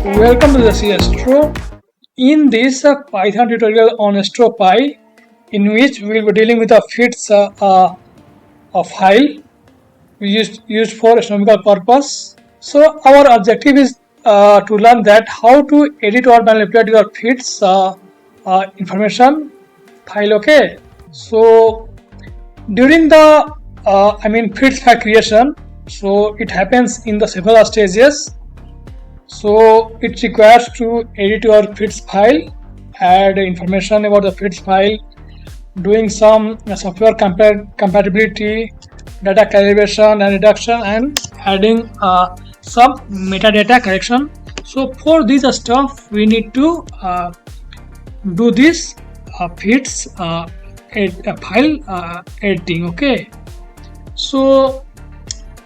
Welcome to DESI ASTRO. In this Python tutorial on Astropy, in which we will be dealing with a feeds a file used for astronomical purpose. So our objective is to learn that how to edit or manipulate your feeds information file. Okay. So during the feeds file creation, so it happens in the several stages. So it requires to edit your feeds file, add information about the feeds file, doing some software compatibility, data calibration and reduction, and adding some metadata correction. So for this stuff we need to do this feeds file editing. Okay, so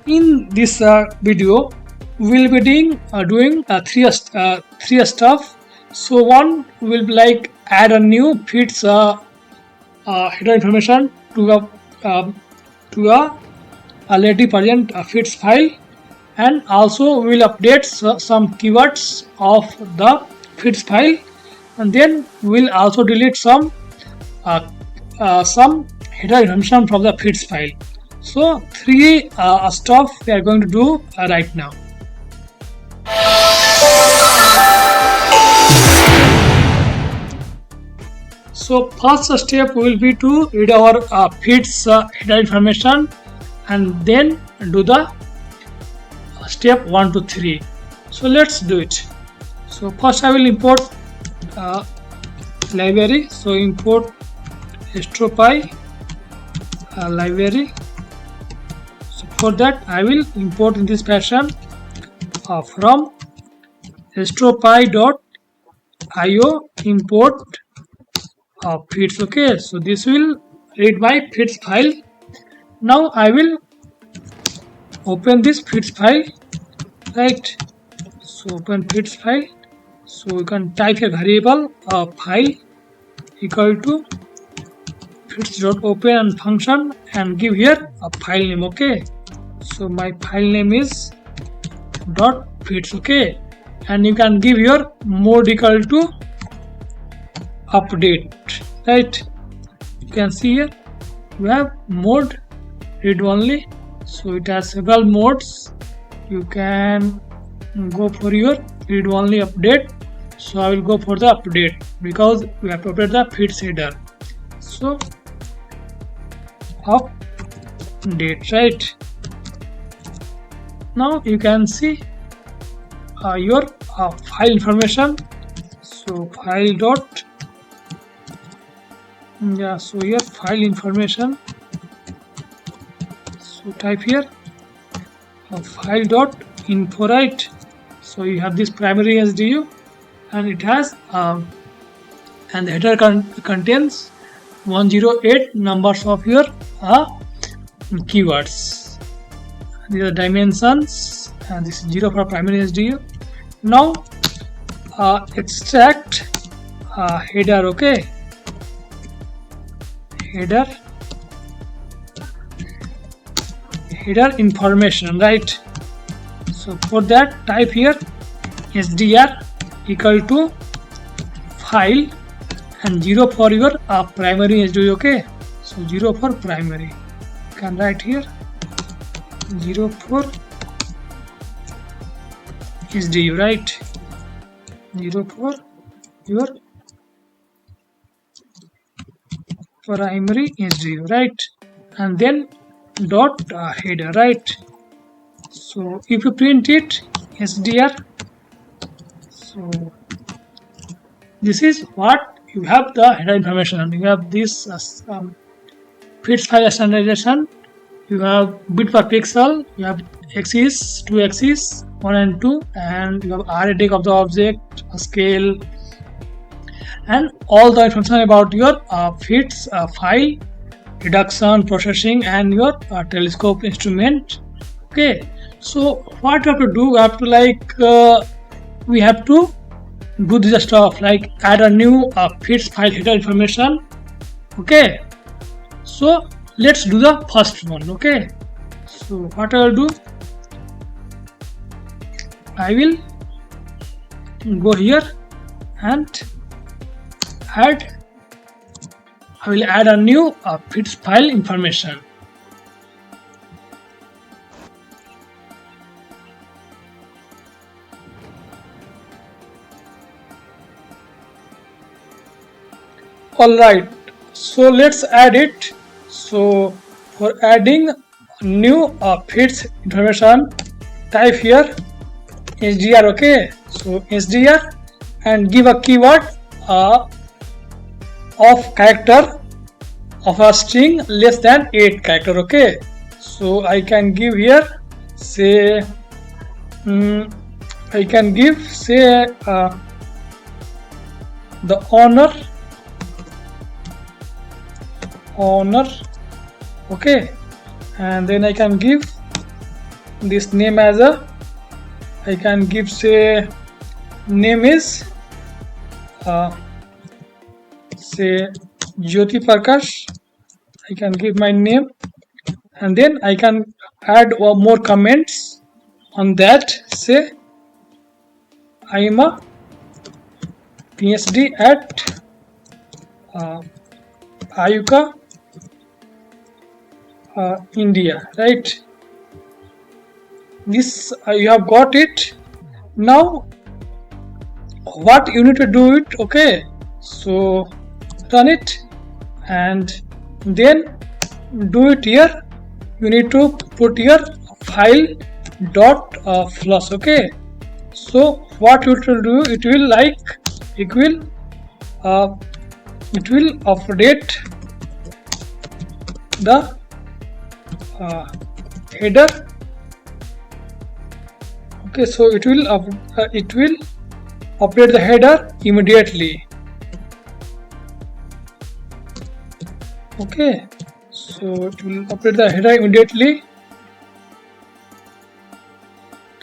in this video we'll be doing three stuff. So one will be like add a new feeds header information to a already present feeds file, and also we will update some keywords of the feeds file, and then we'll also delete some header information from the feeds file. So three stuff we are going to do right now. So first step will be to read our feeds header information, and then do the step 1 to 3. So let's do it. So first I will import library. So import Astropy library. So for that I will import in this fashion from astropy.io import feeds. Okay, so this will read my feeds file. Now I will open this feeds file, right? So open feeds file. So you can type a variable file equal to feeds.open and function, and give here a file name. Okay, so my file name is .feeds. Okay, and you can give your mode equal to update, right? You can see here we have mode read only, so it has several modes. You can go for your read only update. So I will go for the update because we have to update the feeds header. So update, right? Now you can see your file information. So file dot so here file information. So type here file dot info, right? So you have this primary HDU, and it has and the header contains 108 numbers of your keywords. These are dimensions, and this is 0 for primary HDU. Now extract header. Okay, header information, right? So for that type here SDR equal to file and 0 for your primary HDU. Okay, so 0 for primary. You can write here 0 for HDU, right? 0 for your primary HDU, right? And then dot header, right? So if you print it SDR, so this is what you have the header information. You have this feeds file standardization. You have bit per pixel. You have axis, 2 axis, 1 and 2, and you have arithmetic of the object, scale, and all the information about your feeds file, reduction, processing, and your telescope instrument. Okay, so what you have to do, we have to do this stuff like add a new feeds file header information. Okay, so let's do the first one. Okay, so what I will do, I will go here and add. I will add a new feeds file information. Alright, so let's add it. So for adding new feeds information, type here HDR. Okay, so HDR and give a keyword of character of a string less than 8 character. Okay, so I can give here, say I can give, say the honor. Okay, and then I can give this name as a, I can give, say name is say Jyoti Prakash. I can give my name, and then I can add more comments on that. Say I am a PhD at Ayuka, India, right? This you have got it. Now what you need to do it? Okay, so run it and then do it here. You need to put your file dot flush. Okay, so what it will do, it will like it will update the header. Okay, so it will update the header immediately. Okay, so it will update the header immediately,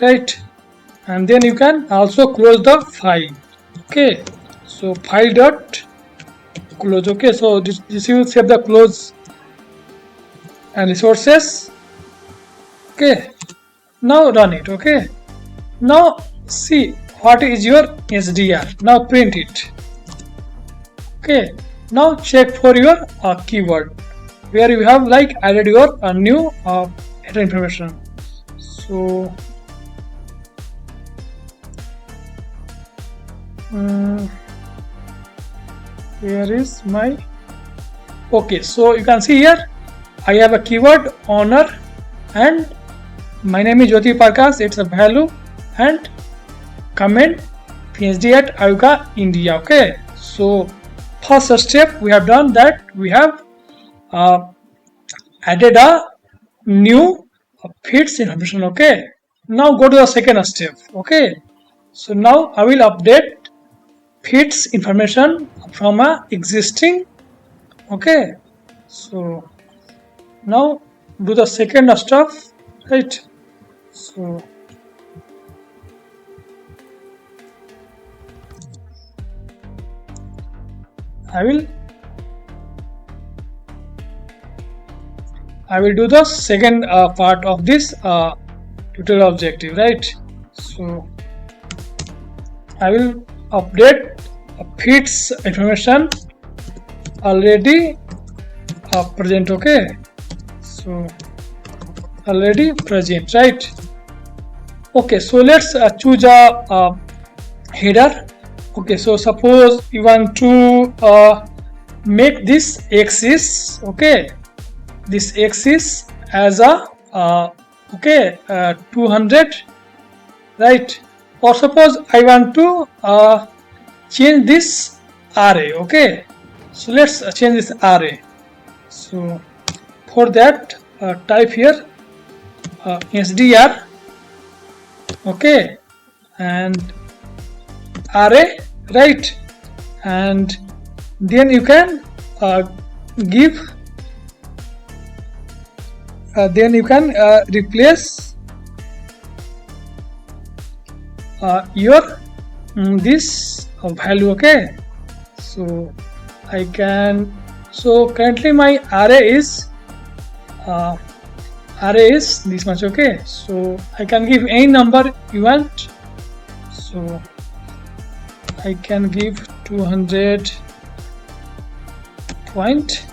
right? And then you can also close the file. Okay, so file dot close. Okay, so this will save the close and resources. Okay, now run it. Okay, now see what is your HDR. Now print it. Okay, now check for your keyword where you have like added your new header information. So here is my, okay, so you can see here I have a keyword honor and my name is Jyoti Prakash, it's a value, and comment PhD at Ayuka, India. Okay, so first step we have done that, we have added a new feeds information. Okay, now go to the second step. Okay, so now I will update feeds information from a existing. Okay, so now do the second stuff, right? So I will do the second part of this tutorial objective, right? So I will update feeds information already present. Okay, so already present, right? Okay, so let's choose a header. Okay, so suppose you want to make this axis. Okay, this axis as a 200, right? Or suppose I want to change this array. Okay, so let's change this array. So for that type here HDR, okay, and array, right? And then you can give then you can replace your this value. Okay, so I can, so currently my array is this much. Okay, so I can give any number you want. So I can give 200 point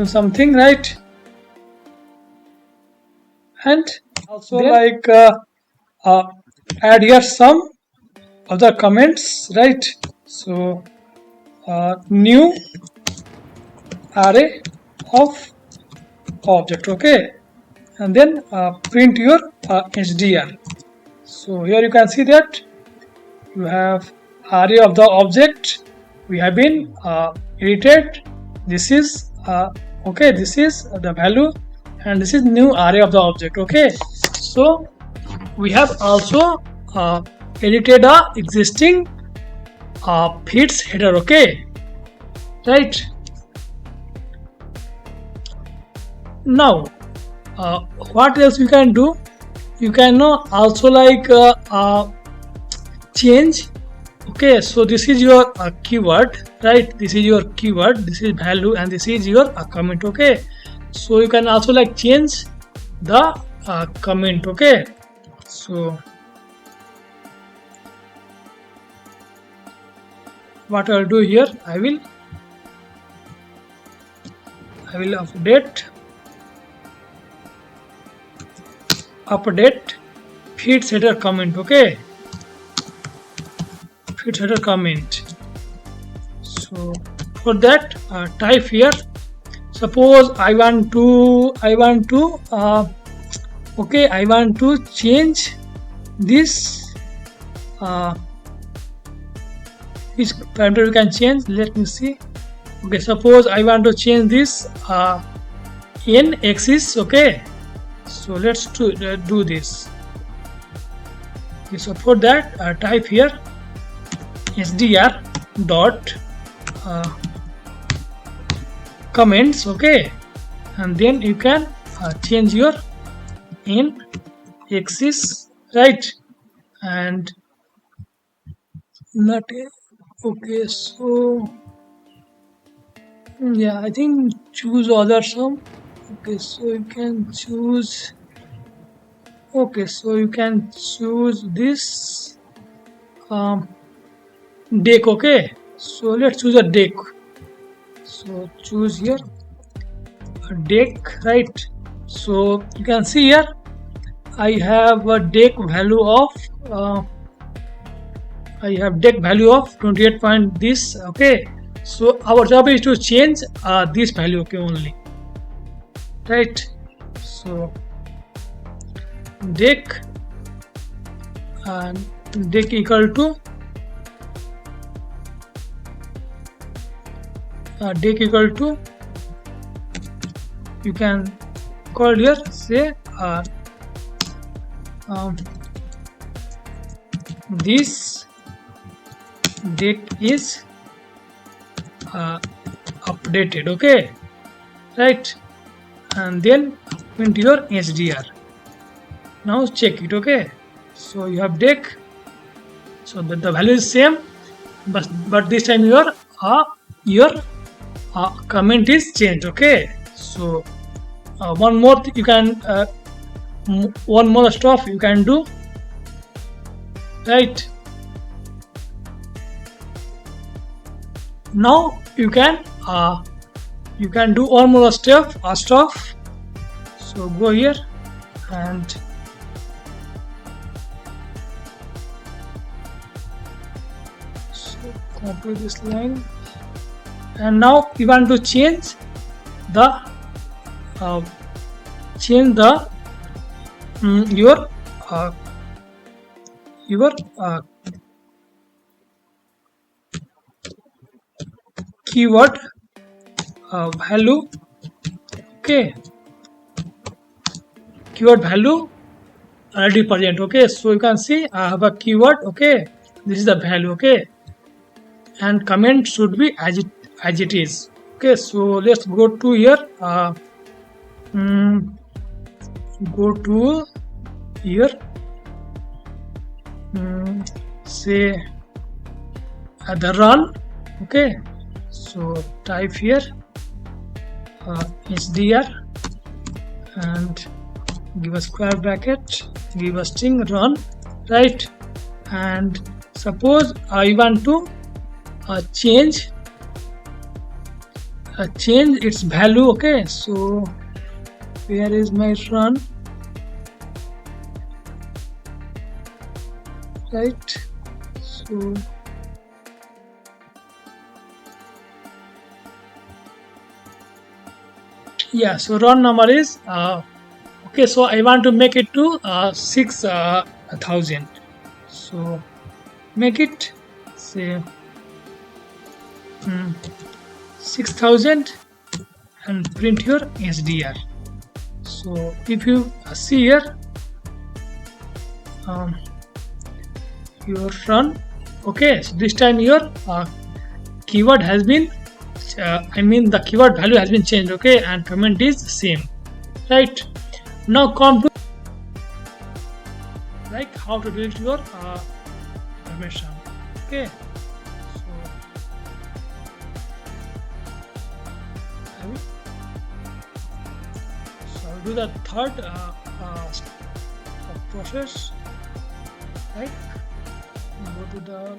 something, right? And also like add here some other comments, right? So new array of object, okay, and then print your HDR. So here you can see that you have array of the object we have been edited. This is okay, this is the value, and this is new array of the object, okay. So we have also edited a existing feeds header, okay, right? Now what else you can do? You can also like change, okay. So this is your keyword, right? This is your keyword, this is value, and this is your comment, okay. So you can also like change the comment, okay. So what I'll do here, I will update feed header comment, okay, feed header comment. So for that type here, suppose I want to change this which parameter we can change. Let me see. Okay, suppose I want to change this n axis, okay. So let's do this. Okay, so for that type here HDR dot comments, okay, and then you can change your n axis, right? And not okay. So yeah, I think choose other some. Okay, so you can choose, okay, so you can choose this deck, okay. So let's choose a deck. So choose here a deck, right? So you can see here I have a deck value of 28 point this, okay. So our job is to change this value, okay, only, right? So deck and deck equal to you can call here, say this deck is updated, okay, right? And then print your HDR. Now check it, okay. So you have deck, so that the value is same, but this time your comment is changed, okay. So one more you can one more stuff you can do, right? Now you can do one more stuff. So go here and so copy this line, and now you want to change the your keyword value, okay, keyword value already present, okay. So you can see I have a keyword, okay, this is the value, okay, and comment should be as it is, okay. So let's go to here go to here say the run, okay. So type here HDR and give a square bracket, give a string run, right? And suppose I want to change its value. Okay, so where is my run? Right, so yeah, so run number is okay, so I want to make it to 6,000. So make it say 6,000 and print your HDR. So if you see here, your run, okay, so this time your keyword has been the keyword value has been changed, okay, and comment is same, right? Now come to like how to delete your information. Okay, so I'll do the third process, right? Go to the,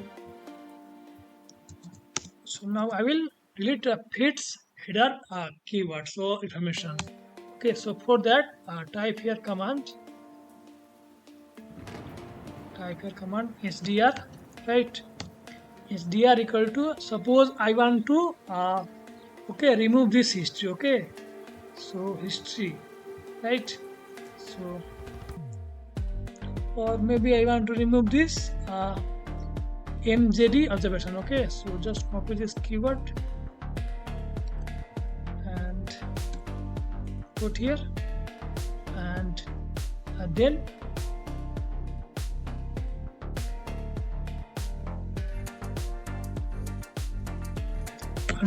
so now I will delete fits header keyword, so information. Okay, so for that type here command HDR, right? HDR equal to, suppose I want to okay, remove this history. Okay, so history, right? So or maybe I want to remove this MJD observation. Okay, so just copy this keyword and put here, and then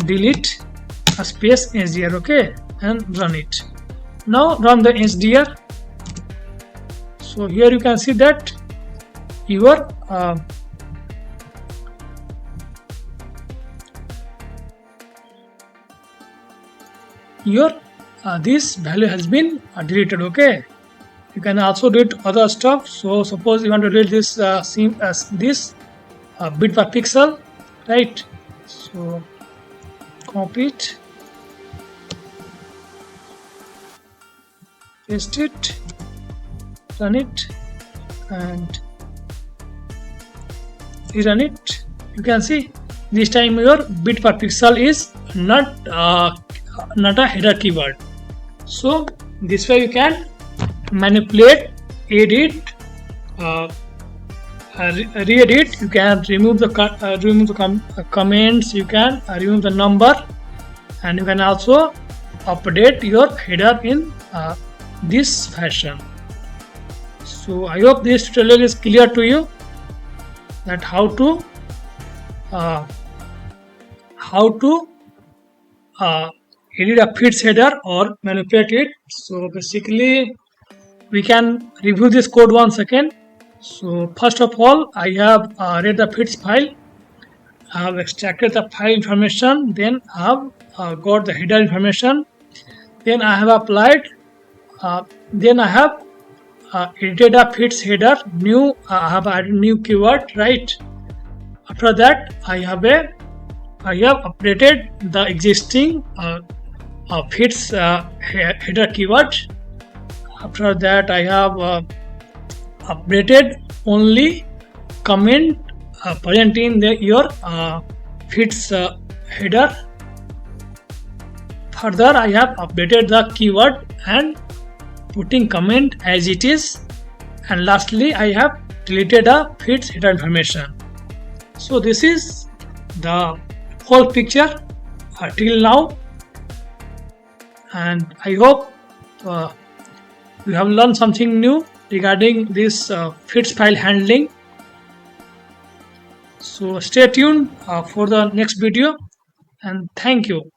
delete a space HDR, okay, and run it. Now run the HDR. So here you can see that your this value has been deleted. Okay, you can also delete other stuff. So suppose you want to delete this this bit per pixel, right? So copy it, paste it, run it, and rerun it. You can see this time your bit per pixel is not a header keyword. So this way you can manipulate, edit, re-edit. You can remove the comments. You can remove the number, and you can also update your header in this fashion. So I hope this tutorial is clear to you, that how to edit a feeds header or manipulate it. So basically we can review this code once again. So first of all, I have read the feeds file, I have extracted the file information, then I have got the header information, then I have applied, then I have edited a feeds header, I have added new keyword, right? After that I have updated the existing feeds header keyword. After that I have updated only comment present in your feeds header. Further I have updated the keyword and putting comment as it is, and lastly I have deleted a feeds header information. So this is the whole picture till now, and I hope you have learned something new regarding this feeds file handling. So stay tuned for the next video, and thank you.